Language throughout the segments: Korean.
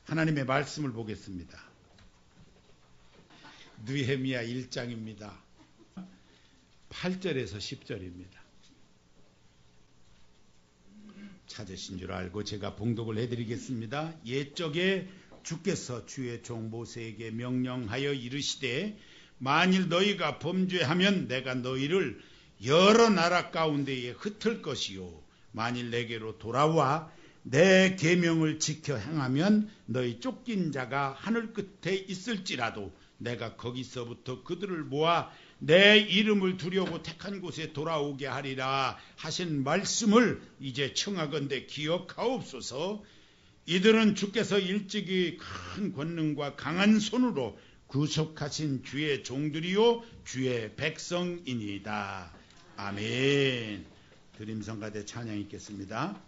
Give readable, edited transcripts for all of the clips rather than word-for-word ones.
하나님의 말씀을 보겠습니다. 느헤미야 1장입니다. 8절에서 10절입니다. 찾으신 줄 알고 제가 봉독을 해드리겠습니다. 옛적에 주께서 주의 종 모세에게 명령하여 이르시되 만일 너희가 범죄하면 내가 너희를 여러 나라 가운데에 흩을 것이요 만일 내게로 돌아와 내 계명을 지켜 행하면 너희 쫓긴 자가 하늘 끝에 있을지라도 내가 거기서부터 그들을 모아 내 이름을 두려고 택한 곳에 돌아오게 하리라 하신 말씀을 이제 청하건대 기억하옵소서. 이들은 주께서 일찍이 큰 권능과 강한 손으로 구속하신 주의 종들이요 주의 백성이니이다. 아멘. 드림성가대 찬양 있겠습니다.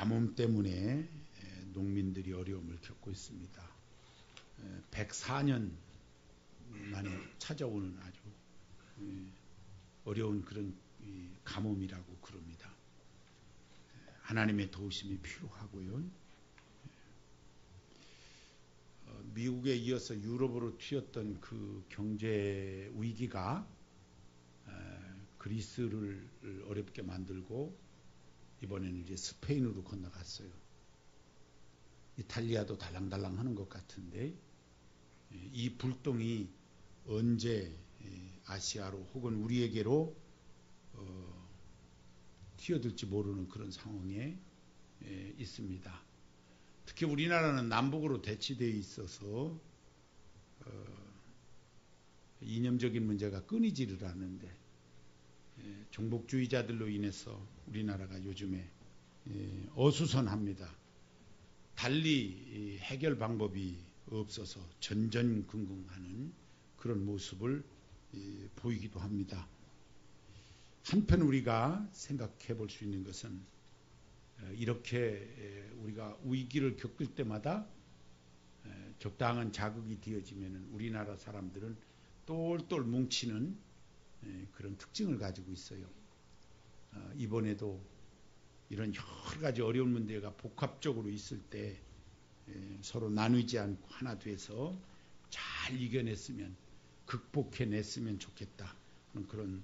가뭄 때문에 농민들이 어려움을 겪고 있습니다. 104년 만에 찾아오는 아주 어려운 그런 가뭄이라고 그럽니다. 하나님의 도우심이 필요하고요. 미국에 이어서 유럽으로 튀었던 그 경제 위기가 그리스를 어렵게 만들고 이번에는 이제 스페인으로 건너갔어요. 이탈리아도 달랑달랑 하는 것 같은데 이 불똥이 언제 아시아로 혹은 우리에게로 튀어들지 모르는 그런 상황에 있습니다. 특히 우리나라는 남북으로 대치되어 있어서 이념적인 문제가 끊이지를 않는데 종북주의자들로 인해서 우리나라가 요즘에 어수선합니다. 달리 해결 방법이 없어서 전전긍긍하는 그런 모습을 보이기도 합니다. 한편 우리가 생각해 볼 수 있는 것은 이렇게 우리가 위기를 겪을 때마다 적당한 자극이 되어지면 우리나라 사람들은 똘똘 뭉치는 그런 특징을 가지고 있어요. 이번에도 이런 여러 가지 어려운 문제가 복합적으로 있을 때 서로 나누지 않고 하나 돼서 잘 이겨냈으면, 극복해냈으면 좋겠다 하는 그런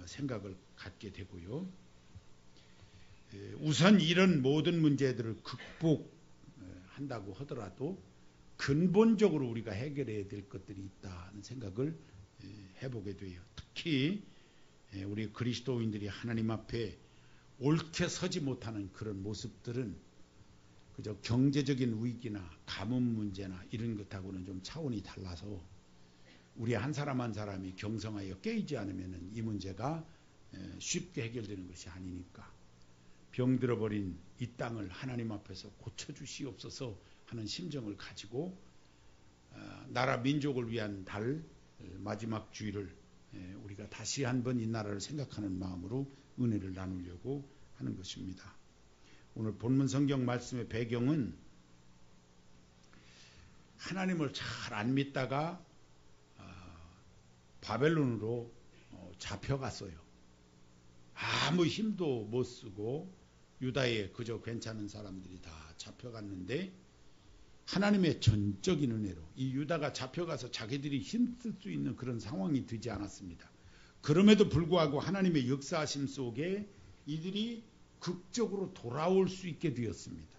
생각을 갖게 되고요. 우선 이런 모든 문제들을 극복한다고 하더라도 근본적으로 우리가 해결해야 될 것들이 있다는 생각을 해보게 돼요. 특히 우리 그리스도인들이 하나님 앞에 옳게 서지 못하는 그런 모습들은 그저 경제적인 위기나 가뭄 문제나 이런 것하고는 좀 차원이 달라서 우리 한 사람 한 사람이 경성하여 깨이지 않으면 이 문제가 쉽게 해결되는 것이 아니니까 병들어버린 이 땅을 하나님 앞에서 고쳐주시옵소서 하는 심정을 가지고 나라 민족을 위한 달 마지막 주일을 우리가 다시 한번 이 나라를 생각하는 마음으로 은혜를 나누려고 하는 것입니다. 오늘 본문 성경 말씀의 배경은 하나님을 잘 안 믿다가 바벨론으로 잡혀갔어요. 아무 힘도 못 쓰고 유다에 그저 괜찮은 사람들이 다 잡혀갔는데 하나님의 전적인 은혜로 이 유다가 잡혀가서 자기들이 힘쓸 수 있는 그런 상황이 되지 않았습니다. 그럼에도 불구하고 하나님의 역사하심 속에 이들이 극적으로 돌아올 수 있게 되었습니다.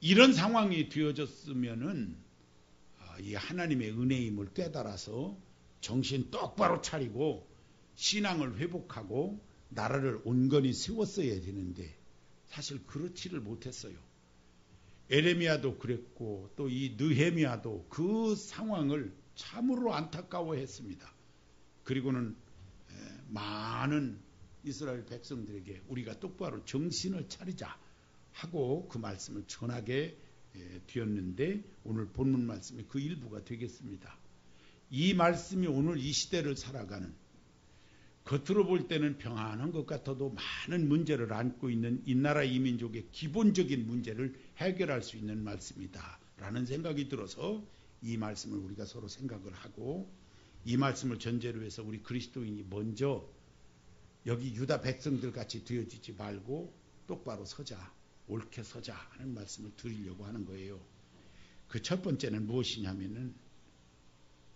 이런 상황이 되어졌으면은 이 하나님의 은혜임을 깨달아서 정신 똑바로 차리고 신앙을 회복하고 나라를 온건히 세웠어야 되는데 사실 그렇지를 못했어요. 에레미야도 그랬고 또 이 느헤미야도 그 상황을 참으로 안타까워했습니다. 그리고는 많은 이스라엘 백성들에게 우리가 똑바로 정신을 차리자 하고 그 말씀을 전하게 되었는데 오늘 본문 말씀이 그 일부가 되겠습니다. 이 말씀이 오늘 이 시대를 살아가는 겉으로 볼 때는 평안한 것 같아도 많은 문제를 안고 있는 이 나라 이 민족의 기본적인 문제를 해결할 수 있는 말씀이다 라는 생각이 들어서 이 말씀을 우리가 서로 생각을 하고 이 말씀을 전제로 해서 우리 그리스도인이 먼저 여기 유다 백성들 같이 되어지지 말고 똑바로 서자, 옳게 서자 하는 말씀을 드리려고 하는 거예요. 그 첫 번째는 무엇이냐면은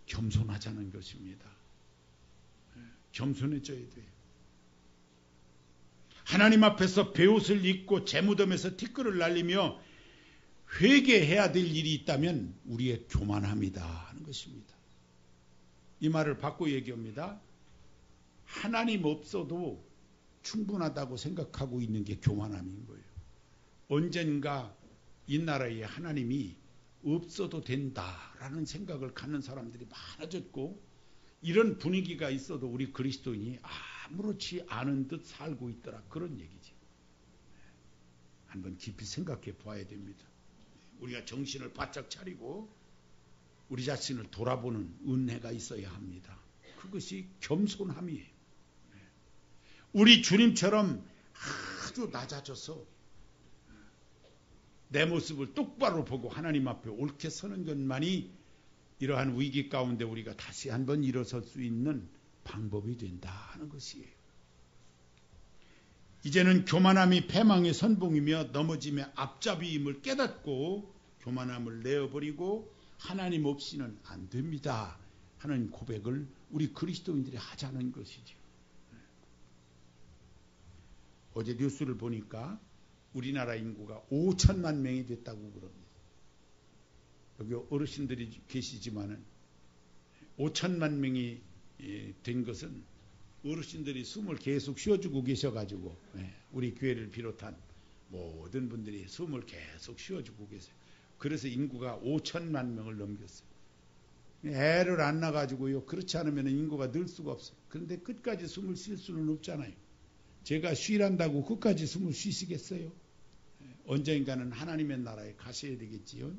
겸손하자는 것입니다. 겸손해져야 돼요. 하나님 앞에서 베옷을 입고 재무덤에서 티끌을 날리며 회개해야 될 일이 있다면 우리의 교만함이다 하는 것입니다. 이 말을 바꿔 얘기합니다. 하나님 없어도 충분하다고 생각하고 있는 게 교만함인 거예요. 언젠가 이 나라에 하나님이 없어도 된다라는 생각을 갖는 사람들이 많아졌고 이런 분위기가 있어도 우리 그리스도인이 아무렇지 않은 듯 살고 있더라 그런 얘기지. 한번 깊이 생각해 봐야 됩니다. 우리가 정신을 바짝 차리고 우리 자신을 돌아보는 은혜가 있어야 합니다. 그것이 겸손함이에요. 우리 주님처럼 아주 낮아져서 내 모습을 똑바로 보고 하나님 앞에 옳게 서는 것만이 이러한 위기 가운데 우리가 다시 한번 일어설 수 있는 방법이 된다 하는 것이에요. 이제는 교만함이 패망의 선봉이며 넘어짐의 앞잡이임을 깨닫고 교만함을 내어버리고 하나님 없이는 안 됩니다 하는 고백을 우리 그리스도인들이 하자는 것이죠. 어제 뉴스를 보니까 우리나라 인구가 5천만 명이 됐다고 그럽니다. 여기 어르신들이 계시지만은 5천만 명이 된 것은 어르신들이 숨을 계속 쉬어주고 계셔가지고 우리 교회를 비롯한 모든 분들이 숨을 계속 쉬어주고 계세요. 그래서 인구가 5천만 명을 넘겼어요. 애를 안 낳아가지고요. 그렇지 않으면 인구가 늘 수가 없어요. 그런데 끝까지 숨을 쉴 수는 없잖아요. 제가 쉬란다고 끝까지 숨을 쉬시겠어요? 언젠가는 하나님의 나라에 가셔야 되겠지요.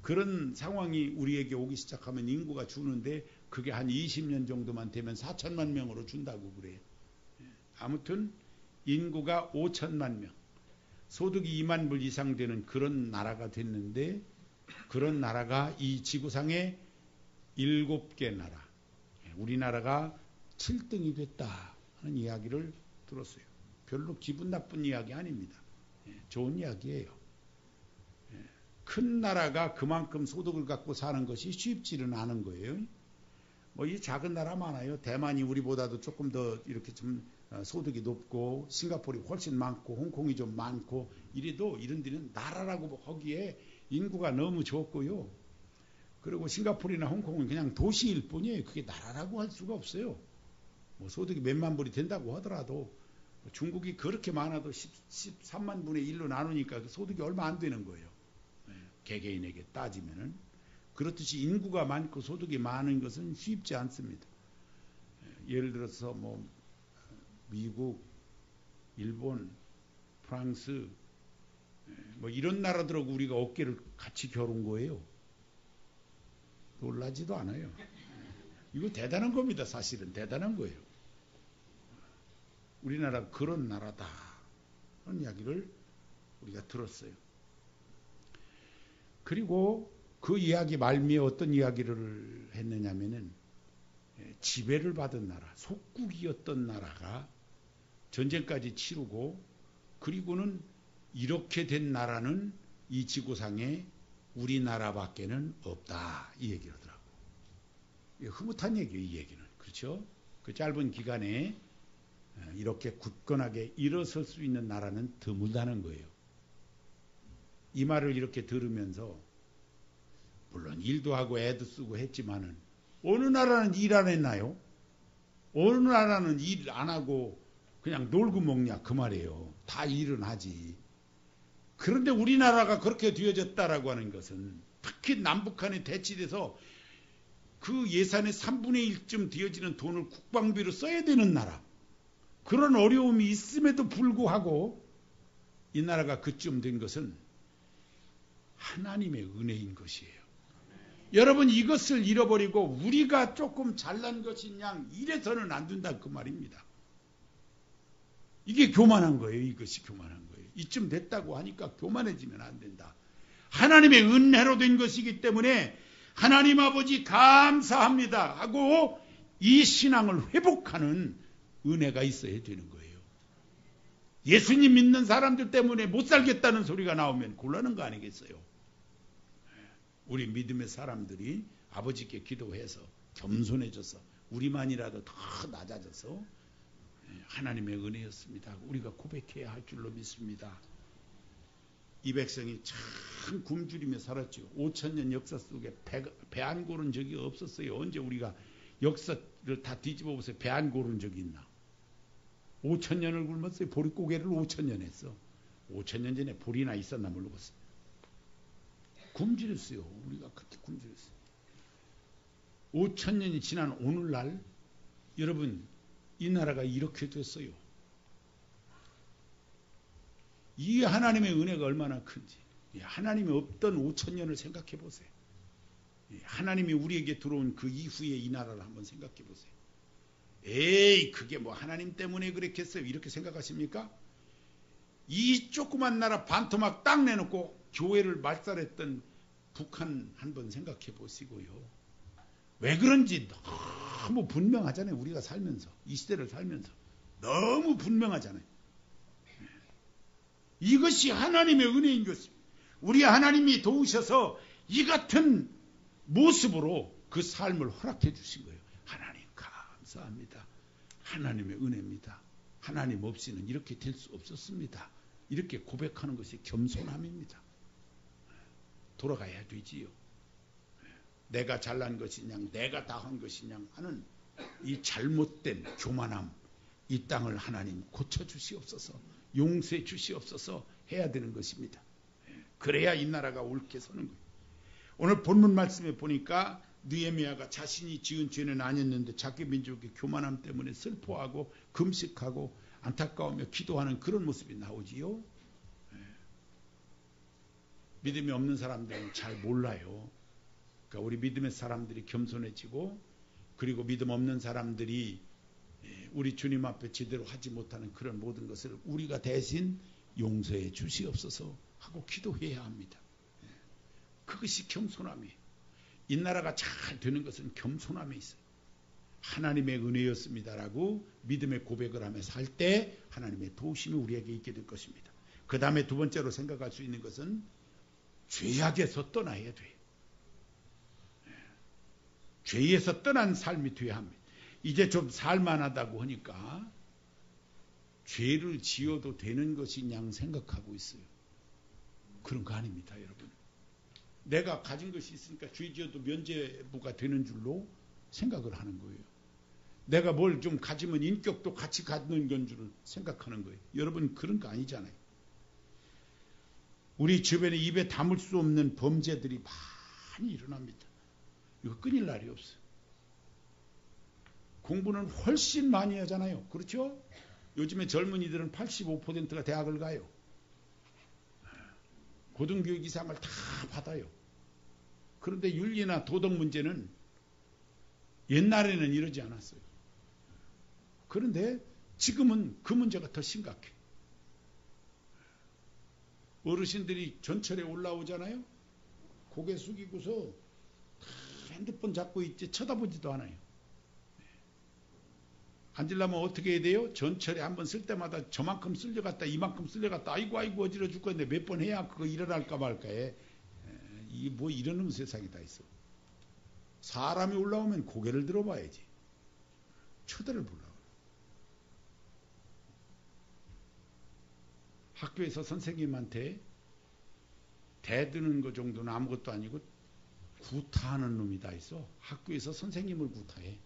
그런 상황이 우리에게 오기 시작하면 인구가 주는데 그게 한 20년 정도만 되면 4천만 명으로 준다고 그래요. 아무튼 인구가 5천만 명, 소득이 2만 불 이상 되는 그런 나라가 됐는데 그런 나라가 이 지구상에 7개 나라, 우리나라가 7등이 됐다 하는 이야기를 들었어요. 별로 기분 나쁜 이야기 아닙니다. 좋은 이야기예요. 큰 나라가 그만큼 소득을 갖고 사는 것이 쉽지는 않은 거예요. 뭐 이 작은 나라 많아요. 대만이 우리보다도 조금 더 이렇게 좀 소득이 높고 싱가포르이 훨씬 많고 홍콩이 좀 많고 이래도 이런 데는 나라라고 하기에 인구가 너무 적고요. 그리고 싱가포르나 홍콩은 그냥 도시일 뿐이에요. 그게 나라라고 할 수가 없어요. 뭐 소득이 몇만 불이 된다고 하더라도 중국이 그렇게 많아도 13만 분의 1로 나누니까 그 소득이 얼마 안 되는 거예요. 개개인에게 따지면은. 그렇듯이 인구가 많고 소득이 많은 것은 쉽지 않습니다. 예를 들어서 뭐 미국, 일본, 프랑스 뭐 이런 나라들하고 우리가 어깨를 같이 겨룬 거예요. 놀라지도 않아요. 이거 대단한 겁니다. 사실은 대단한 거예요. 우리나라 그런 나라다 그런 이야기를 우리가 들었어요. 그리고 그 이야기 말미에 어떤 이야기를 했느냐면은 지배를 받은 나라, 속국이었던 나라가 전쟁까지 치르고 그리고는 이렇게 된 나라는 이 지구상에 우리나라밖에는 없다 이 얘기를 하더라고. 흐뭇한 얘기예요, 이 얘기는. 그렇죠? 그 짧은 기간에 이렇게 굳건하게 일어설 수 있는 나라는 드물다는 거예요. 이 말을 이렇게 들으면서 물론 일도 하고 애도 쓰고 했지만은 어느 나라는 일 안 했나요? 어느 나라는 일 안 하고 그냥 놀고 먹냐 그 말이에요. 다 일은 하지. 그런데 우리나라가 그렇게 되어졌다라고 하는 것은 특히 남북한이 대치돼서 그 예산의 3분의 1쯤 되어지는 돈을 국방비로 써야 되는 나라. 그런 어려움이 있음에도 불구하고 이 나라가 그쯤 된 것은 하나님의 은혜인 것이에요. 여러분 이것을 잃어버리고 우리가 조금 잘난 것인 양 이래서는 안 된다 그 말입니다. 이게 교만한 거예요. 이것이 교만한 거예요. 이쯤 됐다고 하니까 교만해지면 안 된다. 하나님의 은혜로 된 것이기 때문에 하나님 아버지 감사합니다 하고 이 신앙을 회복하는 은혜가 있어야 되는 거예요. 예수님 믿는 사람들 때문에 못 살겠다는 소리가 나오면 곤란한 거 아니겠어요? 우리 믿음의 사람들이 아버지께 기도해서 겸손해져서 우리만이라도 더 낮아져서 하나님의 은혜였습니다. 우리가 고백해야 할 줄로 믿습니다. 이 백성이 참 굶주리며 살았죠. 5,000년 역사 속에 배 안 고른 적이 없었어요. 언제 우리가 역사를 다 뒤집어 보세요. 배 안 고른 적이 있나? 5,000년을 굶었어요. 보릿고개를 5,000년 했어. 5,000년 전에 보리나 있었나 모르겠어요. 굶주렸어요. 우리가 그렇게 굶주렸어요. 5,000년이 지난 오늘날 여러분 이 나라가 이렇게 됐어요. 이 하나님의 은혜가 얼마나 큰지. 하나님이 없던 5,000년을 생각해 보세요. 하나님이 우리에게 들어온 그 이후에 이 나라를 한번 생각해 보세요. 에이 그게 뭐 하나님 때문에 그랬겠어요. 이렇게 생각하십니까? 이 조그만 나라 반토막 딱 내놓고 교회를 말살했던 북한 한번 생각해 보시고요. 왜 그런지 너무 분명하잖아요. 우리가 살면서 이 시대를 살면서 너무 분명하잖아요. 이것이 하나님의 은혜인 것입니다. 우리 하나님이 도우셔서 이 같은 모습으로 그 삶을 허락해 주신 거예요. 하나님 감사합니다. 하나님의 은혜입니다. 하나님 없이는 이렇게 될 수 없었습니다. 이렇게 고백하는 것이 겸손함입니다. 돌아가야 되지요. 내가 잘난 것이냐, 내가 다 한 것이냐 하는 이 잘못된 교만함, 이 땅을 하나님 고쳐주시옵소서, 용서해 주시옵소서 해야 되는 것입니다. 그래야 이 나라가 옳게 서는 거예요. 오늘 본문 말씀에 보니까 느헤미야가 자신이 지은 죄는 아니었는데 자기 민족의 교만함 때문에 슬퍼하고 금식하고 안타까우며 기도하는 그런 모습이 나오지요. 믿음이 없는 사람들은 잘 몰라요. 그러니까 우리 믿음의 사람들이 겸손해지고, 그리고 믿음 없는 사람들이 우리 주님 앞에 제대로 하지 못하는 그런 모든 것을 우리가 대신 용서해 주시옵소서 하고 기도해야 합니다. 그것이 겸손함이에요. 이 나라가 잘 되는 것은 겸손함에 있어요. 하나님의 은혜였습니다라고 믿음의 고백을 하며 살 때 하나님의 도우심이 우리에게 있게 될 것입니다. 그 다음에 두 번째로 생각할 수 있는 것은 죄악에서 떠나야 돼요. 죄에서 떠난 삶이 돼야 합니다. 이제 좀 살만하다고 하니까 죄를 지어도 되는 것이냐 생각하고 있어요. 그런 거 아닙니다, 여러분. 내가 가진 것이 있으니까 죄 지어도 면죄부가 되는 줄로 생각을 하는 거예요. 내가 뭘 좀 가지면 인격도 같이 갖는 건 줄 생각하는 거예요. 여러분, 그런 거 아니잖아요. 우리 주변에 입에 담을 수 없는 범죄들이 많이 일어납니다. 이거 끊일 날이 없어요. 공부는 훨씬 많이 하잖아요. 그렇죠? 요즘에 젊은이들은 85%가 대학을 가요. 고등교육 이상을 다 받아요. 그런데 윤리나 도덕 문제는 옛날에는 이러지 않았어요. 그런데 지금은 그 문제가 더 심각해. 어르신들이 전철에 올라오잖아요. 고개 숙이고서 핸드폰 잡고 있지 쳐다보지도 않아요. 앉으려면 어떻게 해야 돼요? 전철에 한번 쓸 때마다 저만큼 쓸려갔다 이만큼 쓸려갔다 아이고 어지러 죽겠네 몇 번 해야 그거 일어날까 말까 해. 이 뭐 이러는 세상이 다 있어. 사람이 올라오면 고개를 들어봐야지. 쳐다를 보려고. 학교에서 선생님한테 대드는 거 정도는 아무것도 아니고 구타하는 놈이 다 있어. 학교에서 선생님을 구타해.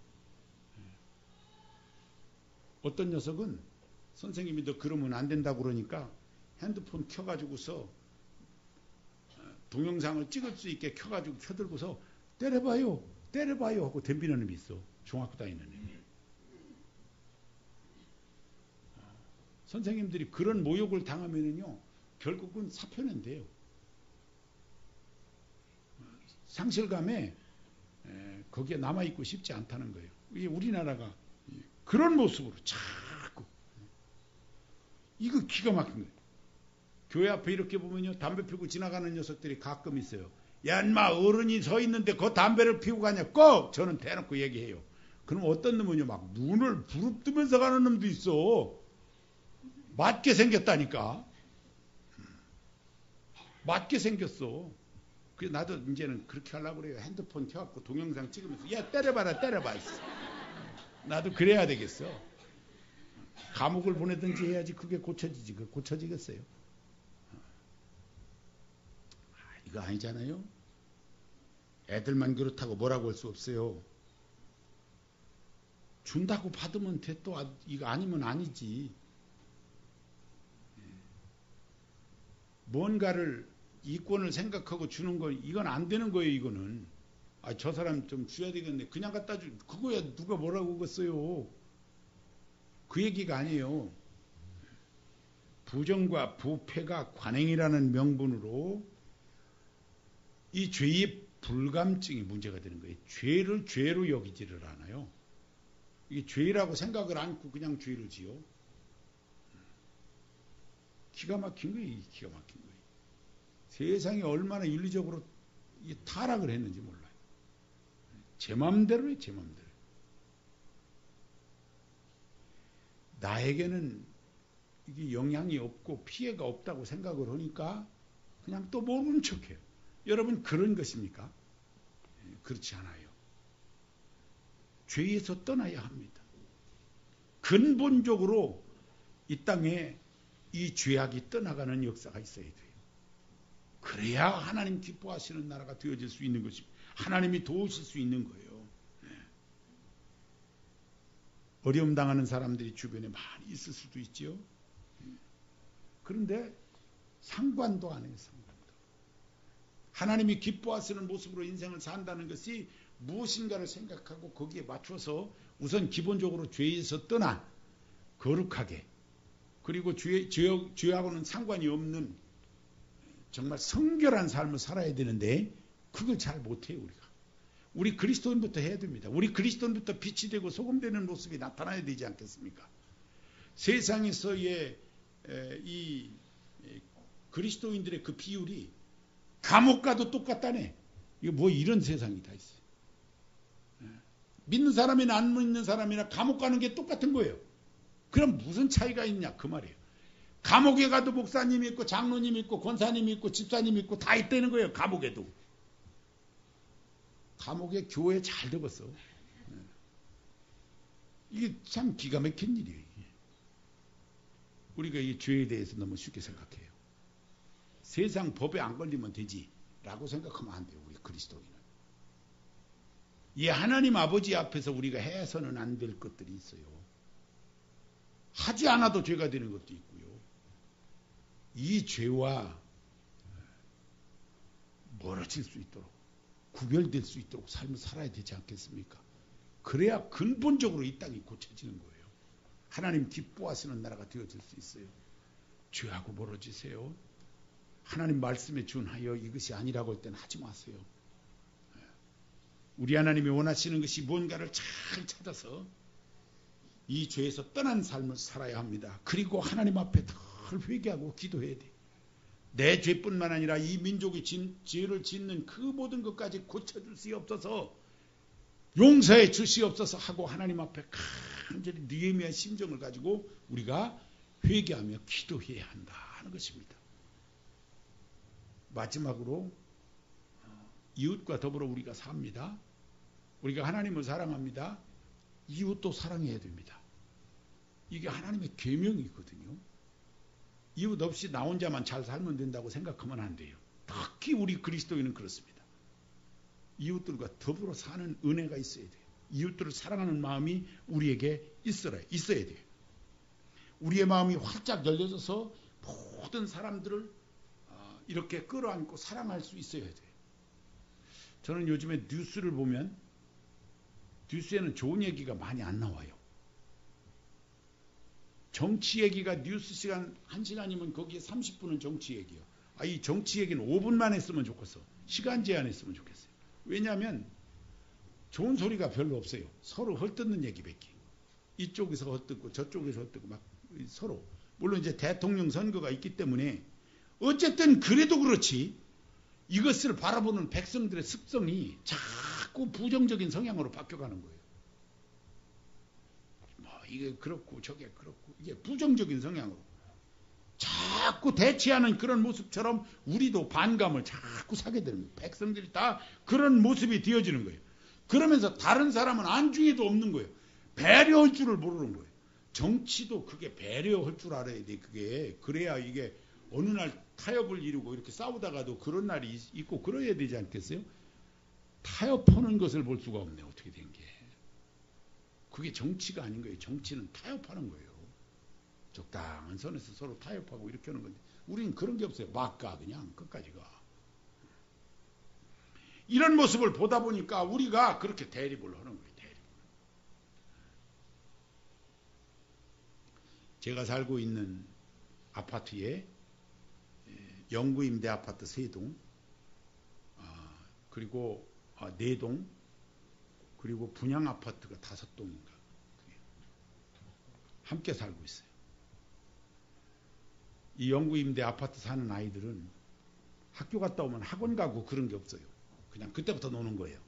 어떤 녀석은 선생님이 너 그러면 안 된다고 그러니까 핸드폰 켜가지고서 동영상을 찍을 수 있게 켜가지고 켜들고서 때려봐요 하고 덤비는 놈이 있어. 중학교 다니는 놈이. 선생님들이 그런 모욕을 당하면은요 결국은 사표는 돼요. 상실감에 거기에 남아있고 싶지 않다는 거예요. 이게 우리나라가 그런 모습으로 자꾸 이거 기가 막힌 거예요. 교회 앞에 이렇게 보면요 담배 피우고 지나가는 녀석들이 가끔 있어요. 야 인마 어른이 서 있는데 그 담배를 피우고 가냐 꼭 저는 대놓고 얘기해요. 그럼 어떤 놈은요 막 눈을 부릅뜨면서 가는 놈도 있어. 맞게 생겼다니까. 맞게 생겼어. 그래서 나도 이제는 그렇게 하려고 그래요. 핸드폰 켜갖고 동영상 찍으면서 야 때려봐라 나도 그래야 되겠어. 감옥을 보내든지 해야지 그게 고쳐지지. 그거 고쳐지겠어요? 이거 아니잖아요. 애들만 그렇다고 뭐라고 할 수 없어요. 준다고 받으면 돼. 또 이거 아니면 아니지. 뭔가를 이권을 생각하고 주는 건 이건 안 되는 거예요. 이거는 저 사람 좀 줘야 되겠네. 그냥 갖다 주. 그거야 누가 뭐라고 그랬어요. 그 얘기가 아니에요. 부정과 부패가 관행이라는 명분으로 이 죄의 불감증이 문제가 되는 거예요. 죄를 죄로 여기지를 않아요. 이게 죄라고 생각을 않고 그냥 죄를 지어. 기가 막힌 거예요. 기가 막힌 거예요. 세상이 얼마나 윤리적으로 타락을 했는지 몰라요. 제 마음대로예요. 제 마음대로. 나에게는 이게 영향이 없고 피해가 없다고 생각을 하니까 그냥 또 모르는 척해요. 여러분 그런 것입니까? 그렇지 않아요. 죄에서 떠나야 합니다. 근본적으로 이 땅에 이 죄악이 떠나가는 역사가 있어야 돼요. 그래야 하나님 기뻐하시는 나라가 되어질 수 있는 것입니다. 하나님이 도우실 수 있는 거예요. 어려움 당하는 사람들이 주변에 많이 있을 수도 있죠. 그런데 상관도 안 해요. 상관도. 하나님이 기뻐하시는 모습으로 인생을 산다는 것이 무엇인가를 생각하고 거기에 맞춰서 우선 기본적으로 죄에서 떠나 거룩하게, 그리고 죄하고는 상관이 없는 정말 성결한 삶을 살아야 되는데 그걸 잘 못해요. 우리 그리스도인부터 해야 됩니다. 우리 그리스도인부터 빛이 되고 소금 되는 모습이 나타나야 되지 않겠습니까? 세상에서의 이 그리스도인들의 그 비율이 감옥 가도 똑같다네. 이거 뭐 이런 세상이 다 있어요. 믿는 사람이나 안 믿는 사람이나 감옥 가는 게 똑같은 거예요. 그럼 무슨 차이가 있냐 그 말이에요. 감옥에 가도 목사님이 있고 장로님이 있고 권사님이 있고 집사님이 있고 다 있다는 거예요. 감옥에도. 감옥에 교회 잘 되었어. 이게 참 기가 막힌 일이에요. 우리가 이 죄에 대해서 너무 쉽게 생각해요. 세상 법에 안 걸리면 되지라고 생각하면 안 돼요. 우리 그리스도인은. 이 하나님 아버지 앞에서 우리가 해서는 안 될 것들이 있어요. 하지 않아도 죄가 되는 것도 있고요. 이 죄와 멀어질 수 있도록, 구별될 수 있도록 삶을 살아야 되지 않겠습니까? 그래야 근본적으로 이 땅이 고쳐지는 거예요. 하나님 기뻐하시는 나라가 되어질 수 있어요. 죄하고 멀어지세요. 하나님 말씀에 준하여 이것이 아니라고 할 때는 하지 마세요. 우리 하나님이 원하시는 것이 뭔가를 잘 찾아서 이 죄에서 떠난 삶을 살아야 합니다. 그리고 하나님 앞에 늘 회개하고 기도해야 돼요. 내 죄뿐만 아니라 이 민족이 죄를 짓는 그 모든 것까지 고쳐줄 수 없어서 용서해 주시옵소서 하고 하나님 앞에 간절히 느헤미야의 심정을 가지고 우리가 회개하며 기도해야 한다 하는 것입니다. 마지막으로 이웃과 더불어 우리가 삽니다. 우리가 하나님을 사랑합니다. 이웃도 사랑해야 됩니다. 이게 하나님의 계명이거든요. 이웃 없이 나 혼자만 잘 살면 된다고 생각하면 안 돼요. 특히 우리 그리스도인은 그렇습니다. 이웃들과 더불어 사는 은혜가 있어야 돼요. 이웃들을 사랑하는 마음이 우리에게 있어야 돼요. 우리의 마음이 활짝 열려져서 모든 사람들을 이렇게 끌어안고 사랑할 수 있어야 돼요. 저는 요즘에 뉴스를 보면 뉴스에는 좋은 얘기가 많이 안 나와요. 정치 얘기가 뉴스 시간 1시간이면 거기에 30분은 정치 얘기예요. 이 정치 얘기는 5분만 했으면 좋겠어. 시간 제한했으면 좋겠어요. 왜냐하면 좋은 소리가 별로 없어요. 서로 헐뜯는 얘기밖에. 이쪽에서 헐뜯고 저쪽에서 헐뜯고 막 서로. 물론 이제 대통령 선거가 있기 때문에 어쨌든 그래도 그렇지 이것을 바라보는 백성들의 습성이 자꾸 부정적인 성향으로 바뀌어가는 거예요. 이게 그렇고 저게 그렇고 이게 부정적인 성향으로 자꾸 대치하는 그런 모습처럼 우리도 반감을 자꾸 사게 되는 거예요. 백성들이 다 그런 모습이 되어지는 거예요. 그러면서 다른 사람은 안중에도 없는 거예요. 배려할 줄을 모르는 거예요. 정치도 그게 배려할 줄 알아야 돼. 그게 그래야 이게 어느 날 타협을 이루고 이렇게 싸우다가도 그런 날이 있고 그래야 되지 않겠어요? 타협하는 것을 볼 수가 없네. 어떻게 된 게. 그게 정치가 아닌 거예요. 정치는 타협하는 거예요. 적당한 선에서 서로 타협하고 이렇게 하는 건데 우리는 그런 게 없어요. 막 가 그냥 끝까지 가. 이런 모습을 보다 보니까 우리가 그렇게 대립을 하는 거예요. 대립. 제가 살고 있는 아파트에 영구 임대 아파트 3동 그리고 4동 그리고 분양 아파트가 5동인가 함께 살고 있어요. 이 영구 임대 아파트 사는 아이들은 학교 갔다 오면 학원 가고 그런 게 없어요. 그냥 그때부터 노는 거예요.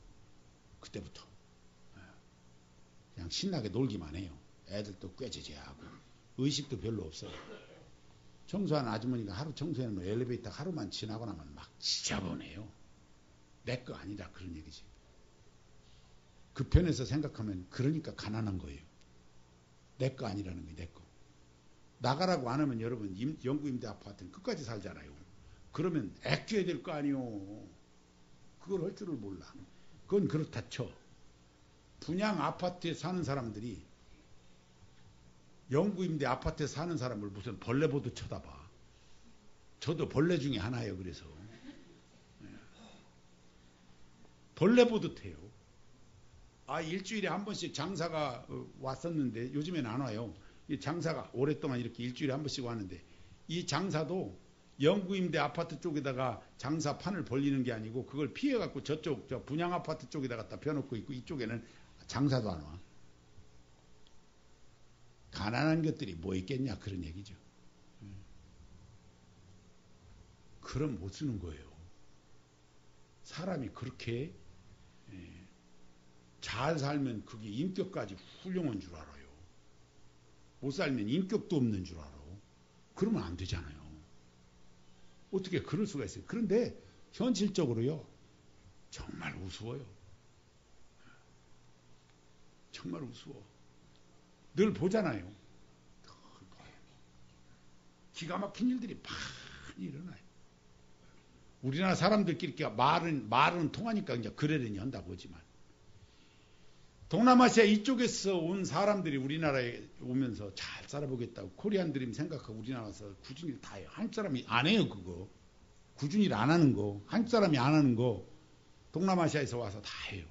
그때부터. 그냥 신나게 놀기만 해요. 애들도 꾀죄죄하고 의식도 별로 없어요. 청소하는 아주머니가 하루 청소해놓으면 엘리베이터 하루만 지나고 나면 막 지저분해요. 내 거 아니다 그런 얘기지. 그 편에서 생각하면 그러니까 가난한 거예요. 내 거 아니라는 거예요. 내 거. 나가라고 안 하면 여러분 영구임대 아파트는 끝까지 살잖아요. 그러면 애껴야 될 거 아니요. 그걸 할 줄을 몰라. 그건 그렇다 쳐. 분양 아파트에 사는 사람들이 영구임대 아파트에 사는 사람을 무슨 벌레 보듯 쳐다봐. 저도 벌레 중에 하나예요. 그래서 벌레 보듯 해요. 일주일에 한 번씩 장사가 왔었는데 요즘엔 안 와요. 이 장사가 오랫동안 이렇게 일주일에 한 번씩 왔는데 이 장사도 영구임대 아파트 쪽에다가 장사판을 벌리는 게 아니고 그걸 피해갖고 저쪽 저 분양 아파트 쪽에다 갖다 펴놓고 있고 이쪽에는 장사도 안 와. 가난한 것들이 뭐 있겠냐 그런 얘기죠. 그럼 못 쓰는 거예요. 사람이 그렇게 잘 살면 그게 인격까지 훌륭한 줄 알아요. 못 살면 인격도 없는 줄 알아. 그러면 안 되잖아요. 어떻게 그럴 수가 있어요. 그런데 현실적으로요. 정말 우스워요. 정말 우스워. 늘 보잖아요. 기가 막힌 일들이 많이 일어나요. 우리나라 사람들끼리 말은 통하니까 이제 그러려니 한다고 하지만 동남아시아 이쪽에서 온 사람들이 우리나라에 오면서 잘 살아보겠다고 코리안 드림 생각하고 우리나라에서 구준일 다 해요. 한국 사람이 안 해요. 그거. 구준일 안 하는 거. 한국 사람이 안 하는 거. 동남아시아에서 와서 다 해요.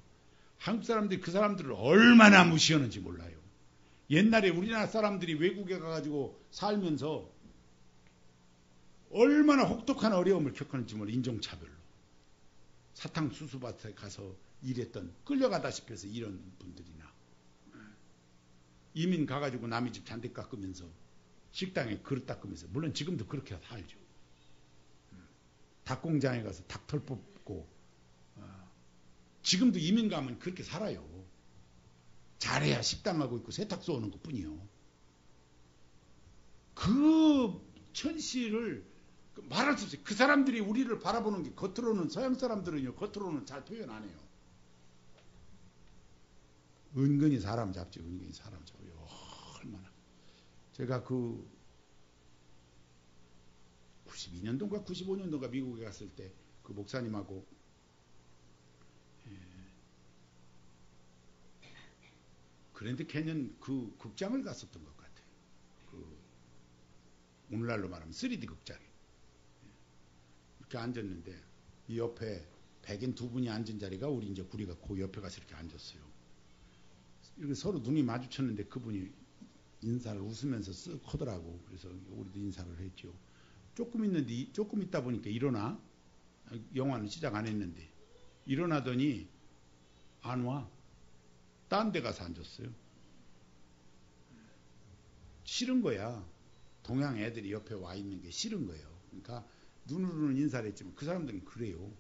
한국 사람들이 그 사람들을 얼마나 무시하는지 몰라요. 옛날에 우리나라 사람들이 외국에 가가지고 살면서 얼마나 혹독한 어려움을 겪었는지 몰라요. 인종차별로. 사탕수수밭에 가서 일했던 끌려가다시피 해서 이런 분들이나 이민 가가지고 남의 집 잔디 깎으면서 식당에 그릇 닦으면서 물론 지금도 그렇게 살죠. 닭공장에 가서 닭털 뽑고 지금도 이민 가면 그렇게 살아요. 잘해야 식당하고 있고 세탁소 오는 것 뿐이요. 그 천시를 말할 수 없어요. 그 사람들이 우리를 바라보는 게 겉으로는 서양 사람들은요. 겉으로는 잘 표현 안 해요. 은근히 사람 잡지. 은근히 사람 잡아요. 얼마나. 제가 그 92년도인가 95년도인가 미국에 갔을 때 그 목사님하고 그랜드 캐년 그 극장을 갔었던 것 같아요. 그 오늘날로 말하면 3D 극장. 이렇게 앉았는데 이 옆에 백인 두 분이 앉은 자리가 우리가 그 옆에 가서 이렇게 앉았어요. 이렇게 서로 눈이 마주쳤는데 그분이 인사를 웃으면서 쓱 하더라고. 그래서 우리도 인사를 했죠. 조금 있다 보니까 일어나. 영화는 시작 안 했는데 일어나더니 안 와. 딴 데 가서 앉았어요. 싫은 거야. 동양 애들이 옆에 와 있는 게 싫은 거예요. 그러니까 눈으로는 인사를 했지만 그 사람들은 그래요.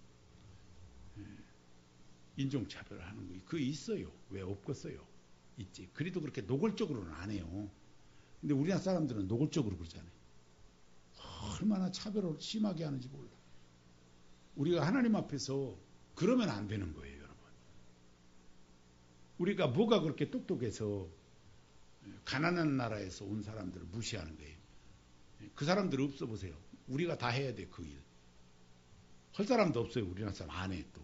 인종차별을 하는 거 그거 있어요. 왜 없겠어요? 있지. 그래도 그렇게 노골적으로는 안 해요. 근데 우리나라 사람들은 노골적으로 그러잖아요. 얼마나 차별을 심하게 하는지 몰라. 우리가 하나님 앞에서 그러면 안 되는 거예요, 여러분. 우리가 뭐가 그렇게 똑똑해서 가난한 나라에서 온 사람들을 무시하는 거예요. 그 사람들 없어 보세요. 우리가 다 해야 돼, 그 일. 할 사람도 없어요. 우리나라 사람 안 해, 또.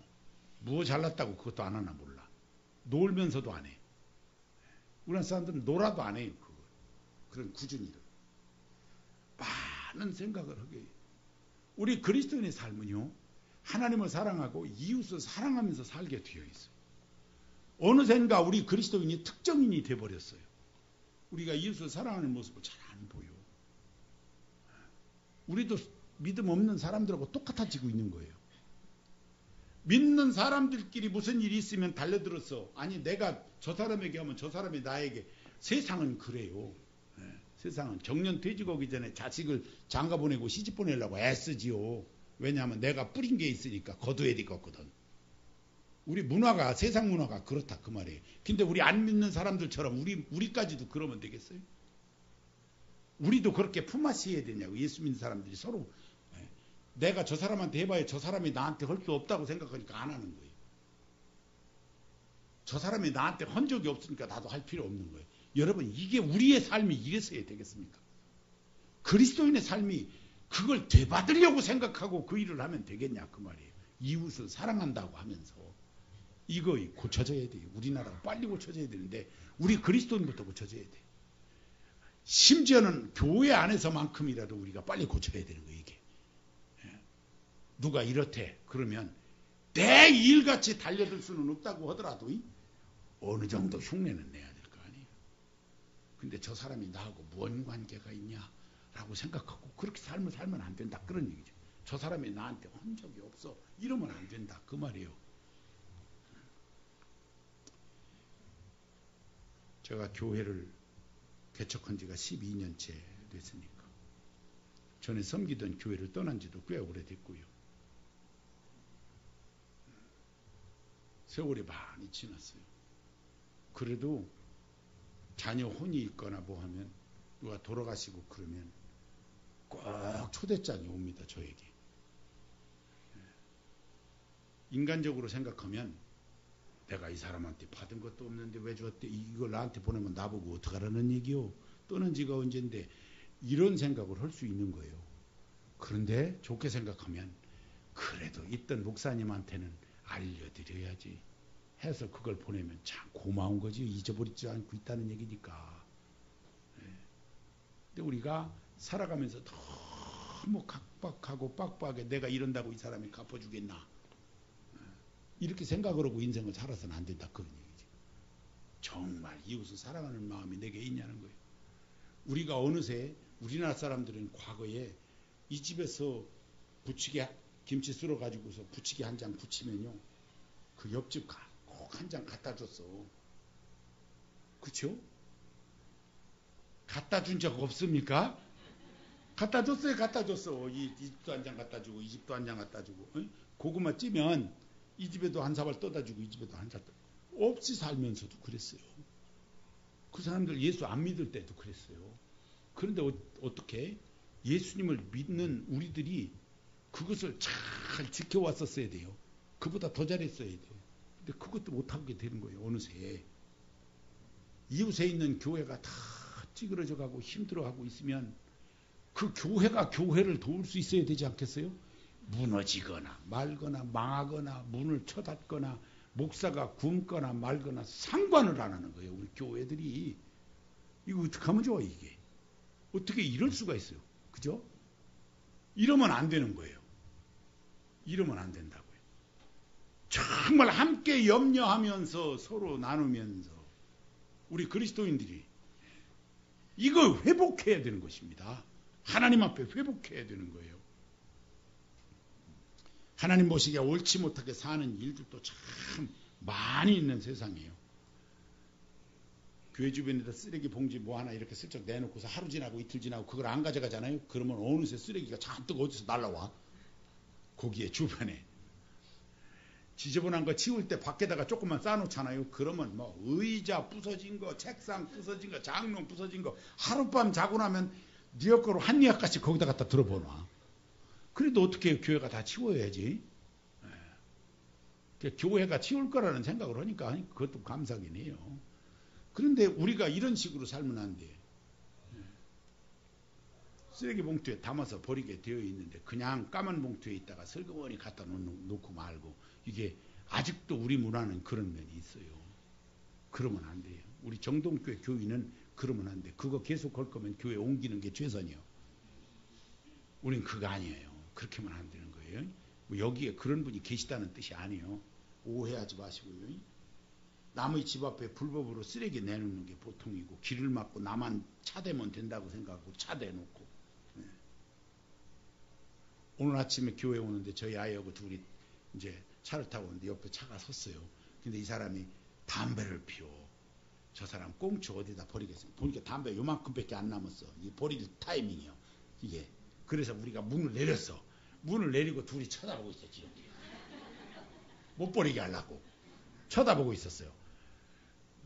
뭐 잘났다고 그것도 안 하나 몰라. 놀면서도 안 해. 우리나라 사람들은 놀아도 안 해요, 그걸. 그런 꾸준히 일을. 많은 생각을 하게 해요. 우리 그리스도인의 삶은요, 하나님을 사랑하고 이웃을 사랑하면서 살게 되어 있어요. 어느샌가 우리 그리스도인이 특정인이 되어버렸어요. 우리가 이웃을 사랑하는 모습을 잘 안 보여. 우리도 믿음 없는 사람들하고 똑같아지고 있는 거예요. 믿는 사람들끼리 무슨 일이 있으면 달려들어서 아니 내가 저 사람에게 하면 저 사람이 나에게. 세상은 그래요. 세상은 정년 퇴직하기 전에 자식을 장가 보내고 시집 보내려고 애쓰지요. 왜냐하면 내가 뿌린 게 있으니까 거둬야 되거든. 우리 문화가 세상 문화가 그렇다 그 말이에요. 근데 우리 안 믿는 사람들처럼 우리까지도 그러면 되겠어요? 우리도 그렇게 품앗이해야 되냐고. 예수 믿는 사람들이 서로 내가 저 사람한테 해봐야 저 사람이 나한테 할 수 없다고 생각하니까 안 하는 거예요. 저 사람이 나한테 한 적이 없으니까 나도 할 필요 없는 거예요. 여러분, 이게 우리의 삶이 이랬어야 되겠습니까? 그리스도인의 삶이 그걸 되받으려고 생각하고 그 일을 하면 되겠냐 그 말이에요. 이웃을 사랑한다고 하면서 이거 고쳐져야 돼요. 우리나라가 빨리 고쳐져야 되는데 우리 그리스도인부터 고쳐져야 돼요. 심지어는 교회 안에서만큼이라도 우리가 빨리 고쳐야 되는 거예요. 이게 누가 이렇대 그러면 내 일같이 달려들 수는 없다고 하더라도 어느 정도 흉내는 내야 될 거 아니에요. 근데 저 사람이 나하고 뭔 관계가 있냐라고 생각하고 그렇게 삶을 살면 안 된다 그런 얘기죠. 저 사람이 나한테 한 적이 없어 이러면 안 된다 그 말이에요. 제가 교회를 개척한 지가 12년째 됐으니까 전에 섬기던 교회를 떠난 지도 꽤 오래됐고요. 세월이 많이 지났어요. 그래도 자녀 혼이 있거나 뭐 하면 누가 돌아가시고 그러면 꼭 초대장이 옵니다. 저에게. 인간적으로 생각하면 내가 이 사람한테 받은 것도 없는데 왜 줬대? 이걸 나한테 보내면 나보고 어떡하라는 얘기요? 떠난 지가 언젠데 이런 생각을 할 수 있는 거예요. 그런데 좋게 생각하면 그래도 있던 목사님한테는 알려드려야지 해서 그걸 보내면 참 고마운 거지. 잊어버리지 않고 있다는 얘기니까. 근데 우리가 살아가면서 너무 각박하고 빡빡하게 내가 이런다고 이 사람이 갚아주겠나 이렇게 생각을 하고 인생을 살아서는 안 된다 그런 얘기죠. 정말 이웃을 사랑하는 마음이 내게 있냐는 거예요. 우리가 어느새 우리나라 사람들은 과거에 이 집에서 부치게 김치 썰어 가지고서 부치게 한 장 부치면요 그 옆집 꼭 한 장 갖다 줬어. 그쵸? 갖다 준 적 없습니까? 갖다 줬어요. 갖다 줬어. 이 집도 한 장 갖다 주고 이 집도 한 장 갖다 주고 고구마 찌면 이 집에도 한 사발 떠다 주고 이 집에도 한 사발 없이 살면서도 그랬어요. 그 사람들 예수 안 믿을 때도 그랬어요. 그런데 어떻게 예수님을 믿는 우리들이 그것을 잘 지켜왔었어야 돼요. 그보다 더 잘했어야 돼요. 근데 그것도 못하게 되는 거예요. 어느새 이웃에 있는 교회가 다 찌그러져 가고 힘들어하고 있으면 그 교회가 교회를 도울 수 있어야 되지 않겠어요? 무너지거나 말거나 망하거나 문을 쳐닫거나 목사가 굶거나 말거나 상관을 안 하는 거예요. 우리 교회들이 이거 어떻게 하면 좋아 이게. 어떻게 이럴 수가 있어요. 그죠? 이러면 안 되는 거예요. 이러면 안 된다고요. 정말 함께 염려하면서 서로 나누면서 우리 그리스도인들이 이거 회복해야 되는 것입니다. 하나님 앞에 회복해야 되는 거예요. 하나님 보시기에 옳지 못하게 사는 일들도 참 많이 있는 세상이에요. 교회 주변에다 쓰레기 봉지 뭐 하나 이렇게 슬쩍 내놓고서 하루 지나고 이틀 지나고 그걸 안 가져가잖아요. 그러면 어느새 쓰레기가 잔뜩 어디서 날라와. 거기에 주변에. 지저분한 거 치울 때 밖에다가 조금만 쌓아놓잖아요. 그러면 뭐 의자 부서진 거, 책상 부서진 거, 장롱 부서진 거 하룻밤 자고 나면 네 거로 한 니앗같이 거기다 갖다 들어보놔. 그래도 어떻게 해요? 교회가 다 치워야지. 교회가 치울 거라는 생각을 하니까 그것도 감사하긴 해요. 그런데 우리가 이런 식으로 살면 안 돼. 쓰레기 봉투에 담아서 버리게 되어 있는데 그냥 까만 봉투에 있다가 슬그머니 갖다 놓고 말고 이게 아직도 우리 문화는 그런 면이 있어요. 그러면 안 돼요. 우리 정동교회 교인은 그러면 안 돼. 그거 계속 할 거면 교회 옮기는 게 최선이요. 우린 그거 아니에요. 그렇게 하면 안 되는 거예요. 뭐 여기에 그런 분이 계시다는 뜻이 아니에요. 오해하지 마시고요. 남의 집 앞에 불법으로 쓰레기 내놓는 게 보통이고 길을 막고 나만 차대면 된다고 생각하고 차대놓고 오늘 아침에 교회 오는데 저희 아이하고 둘이 이제 차를 타고 오는데 옆에 차가 섰어요. 근데 이 사람이 담배를 피워. 저 사람 꽁초 어디다 버리겠습니까? 보니까 담배 요만큼밖에 안 남았어. 이 버릴 타이밍이요. 이게. 그래서 우리가 문을 내렸어. 문을 내리고 둘이 쳐다보고 있었지. 못 버리게 하려고. 쳐다보고 있었어요.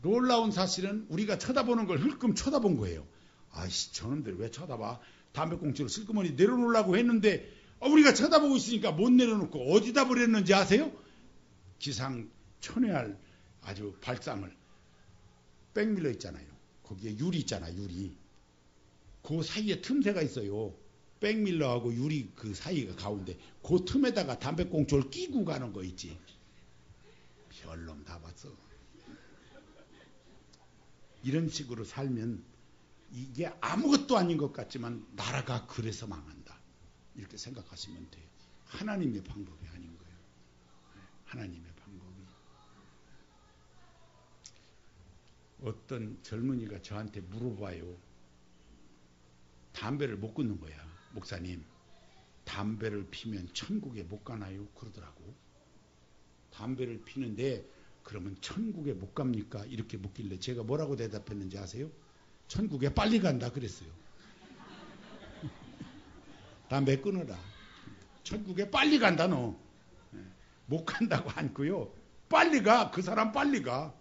놀라운 사실은 우리가 쳐다보는 걸 흘끔 쳐다본 거예요. 아이씨, 저놈들 왜 쳐다봐? 담배꽁초를 슬그머니 내려놓으려고 했는데 우리가 쳐다보고 있으니까 못 내려놓고 어디다 버렸는지 아세요? 기상천외할 아주 발상을 백밀러 있잖아요. 거기에 유리 있잖아요. 유리. 그 사이에 틈새가 있어요. 백밀러하고 유리 그 사이가 가운데 그 틈에다가 담배꽁초를 끼고 가는 거 있지. 별놈 다 봤어. 이런 식으로 살면 이게 아무것도 아닌 것 같지만 나라가 그래서 망한다. 이렇게 생각하시면 돼요. 하나님의 방법이 아닌 거예요. 하나님의 방법이. 어떤 젊은이가 저한테 물어봐요. 담배를 못 끊는 거야. 목사님, 담배를 피면 천국에 못 가나요? 그러더라고. 담배를 피는데 그러면 천국에 못 갑니까? 이렇게 묻길래 제가 뭐라고 대답했는지 아세요? 천국에 빨리 간다 그랬어요. 담배 끊어라. 천국에 빨리 간다 너. 못 간다고 않고요. 빨리 가. 그 사람 빨리 가.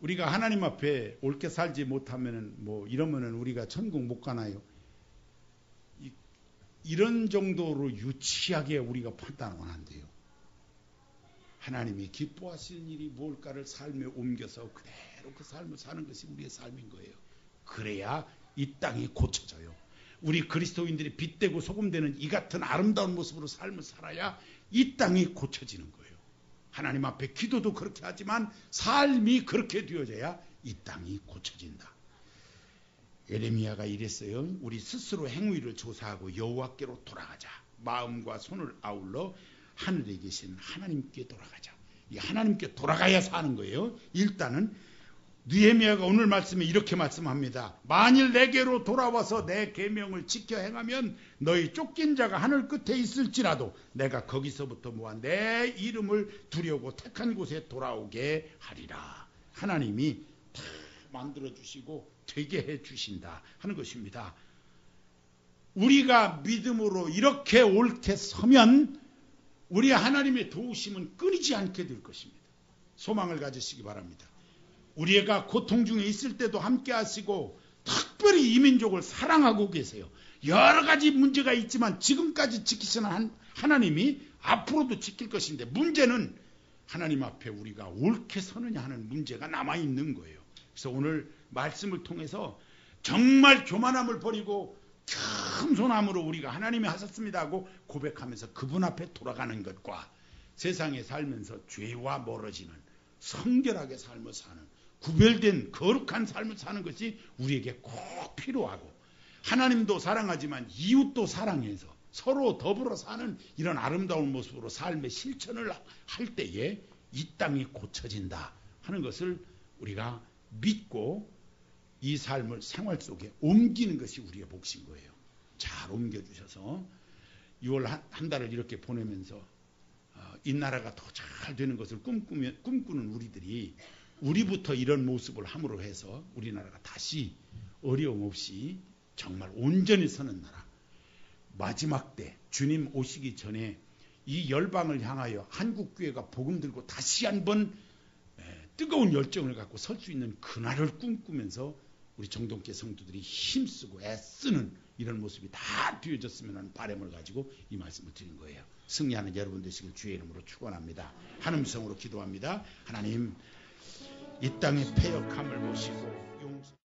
우리가 하나님 앞에 옳게 살지 못하면은 이러면은 우리가 천국 못 가나요? 이런 정도로 유치하게 우리가 판단하면 안 돼요. 하나님이 기뻐하시는 일이 뭘까를 삶에 옮겨서 그대로 그 삶을 사는 것이 우리의 삶인 거예요. 그래야 이 땅이 고쳐져요. 우리 그리스도인들이 빛되고 소금되는 이 같은 아름다운 모습으로 삶을 살아야 이 땅이 고쳐지는 거예요. 하나님 앞에 기도도 그렇게 하지만 삶이 그렇게 되어져야 이 땅이 고쳐진다. 예레미야가 이랬어요. 우리 스스로 행위를 조사하고 여호와께로 돌아가자. 마음과 손을 아울러 하늘에 계신 하나님께 돌아가자. 이 하나님께 돌아가야 사는 거예요. 일단은 느헤미야가 오늘 말씀에 이렇게 말씀합니다. 만일 내게로 돌아와서 내 계명을 지켜 행하면 너희 쫓긴 자가 하늘 끝에 있을지라도 내가 거기서부터 모아 내 이름을 두려고 택한 곳에 돌아오게 하리라. 하나님이 다 만들어주시고 되게 해주신다 하는 것입니다. 우리가 믿음으로 이렇게 옳게 서면 우리 하나님의 도우심은 끊이지 않게 될 것입니다. 소망을 가지시기 바랍니다. 우리가 고통 중에 있을 때도 함께 하시고 특별히 이 민족을 사랑하고 계세요. 여러 가지 문제가 있지만 지금까지 지키시는 하나님이 앞으로도 지킬 것인데 문제는 하나님 앞에 우리가 옳게 서느냐 하는 문제가 남아있는 거예요. 그래서 오늘 말씀을 통해서 정말 교만함을 버리고 겸손함으로 우리가 하나님이 하셨습니다 하고 고백하면서 그분 앞에 돌아가는 것과 세상에 살면서 죄와 멀어지는 성결하게 삶을 사는 구별된 거룩한 삶을 사는 것이 우리에게 꼭 필요하고 하나님도 사랑하지만 이웃도 사랑해서 서로 더불어 사는 이런 아름다운 모습으로 삶의 실천을 할 때에 이 땅이 고쳐진다 하는 것을 우리가 믿고 이 삶을 생활 속에 옮기는 것이 우리의 몫인 거예요. 잘 옮겨주셔서 6월 한 달을 이렇게 보내면서 이 나라가 더 잘 되는 것을 꿈꾸는 우리들이 우리부터 이런 모습을 함으로 해서 우리나라가 다시 어려움 없이 정말 온전히 서는 나라. 마지막 때 주님 오시기 전에 이 열방을 향하여 한국교회가 복음 들고 다시 한번 뜨거운 열정을 갖고 설 수 있는 그날을 꿈꾸면서 우리 정동계 성도들이 힘쓰고 애쓰는 이런 모습이 다 되어졌으면 하는 바람을 가지고 이 말씀을 드린 거예요. 승리하는 여러분 되시길 주의 이름으로 축원합니다. 하나님 성으로 기도합니다. 하나님 이 땅의 패역함을 보시고